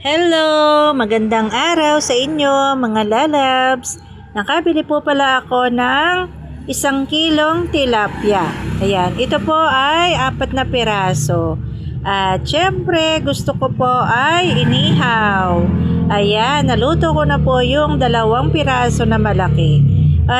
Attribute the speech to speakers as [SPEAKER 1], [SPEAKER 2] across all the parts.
[SPEAKER 1] Hello! Magandang araw sa inyo mga lalabs. Nakabili po pala ako ng 1 kilong tilapia. Ayan, ito po ay 4 na piraso. At syempre gusto ko po ay inihaw. Ayan, naluto ko na po yung 2 piraso na malaki.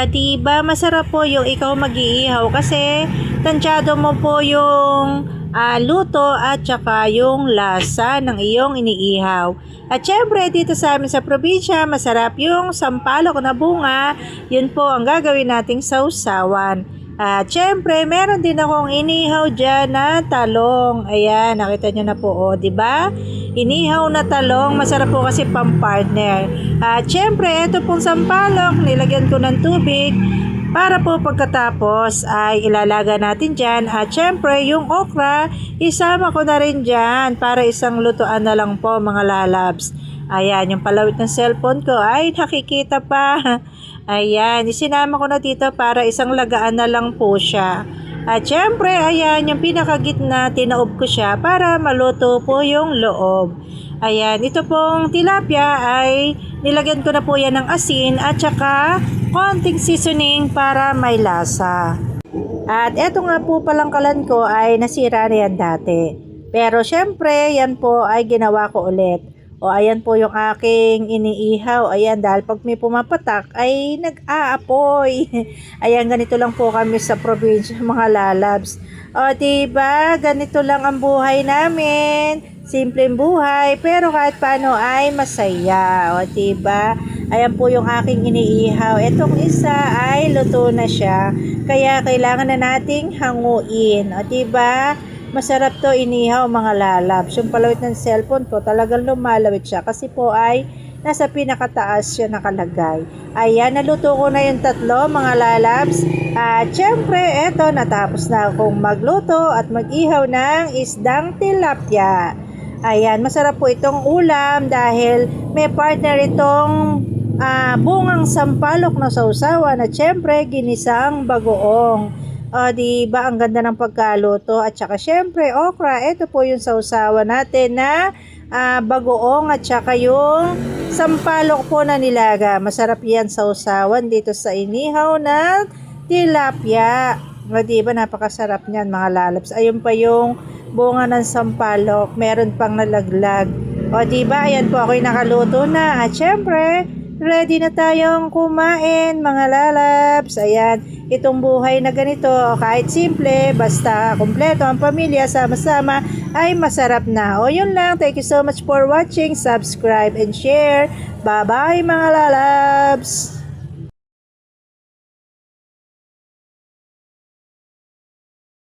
[SPEAKER 1] Diba masarap po yung ikaw mag-iihaw kasi tansyado mo po yung luto at saka yung lasa ng iyong iniihaw. At syempre dito sa amin sa probinsya, masarap yung sampalok na bunga. Yun po ang gagawin nating sausawan. At syempre meron din akong inihaw dyan na talong. Ayan, nakita nyo na po, diba? Inihaw na talong, masarap po kasi pang-partner. At syempre, ito pong sampalok, nilagyan ko ng tubig para po pagkatapos ay ilalaga natin dyan. At syempre, yung okra, isama ko na rin dyan para isang lutuan na lang po mga lalabs. Ayan, yung palawit ng cellphone ko ay nakikita pa. Ayan, isinama ko na dito para isang lagaan na lang po siya. At syempre, ayan, yung pinakagitna, tinaob ko siya para maluto po yung loob. Ayan, ito pong tilapia ay nilagyan ko na po yan ng asin at saka konting seasoning para may lasa. At eto nga po palang kalan ko ay nasira na yan dati. Pero syempre, yan po ay ginawa ko ulit. O ayan po yung aking iniihaw. Ayan, dahil pag may pumapatak ay nag-aapoy. Ayan, ganito lang po kami sa probinsya mga lalabs. O diba, ganito lang ang buhay namin. Simpleng buhay, pero kahit paano ay masaya. O diba, ayan po yung aking iniihaw. Etong isa ay luto na siya. Kaya kailangan na nating hanguin. O diba, masarap to inihaw mga lalabs. Yung palawit ng cellphone ko talagang lumalawit siya kasi po ay nasa pinakataas siya nakalagay. Ayan, naluto ko na yung 3 mga lalabs. At syempre, eto, natapos na akong magluto at mag-ihaw ng isdang tilapia. Ayan, masarap po itong ulam dahil may partner itong bungang sampalok na sausawan at syempre ginisang bagoong. Diba ang ganda ng pagkaluto at saka syempre okra. Ito po yung sausawan natin na bagoong at saka yung sampalok po na nilaga. Masarap yan sausawan dito sa inihaw na tilapia. Diba napakasarap niyan mga lalabs. Ayun pa yung bunga ng sampalok. Meron pang nalaglag. Diba ayan po ako'y nakaluto na. At syempre ready na tayong kumain mga lalabs. Ayan, itong buhay na ganito, kahit simple, basta kumpleto ang pamilya, sama-sama, ay masarap na. Yun lang. Thank you so much for watching. Subscribe and share. Bye-bye mga lalabs.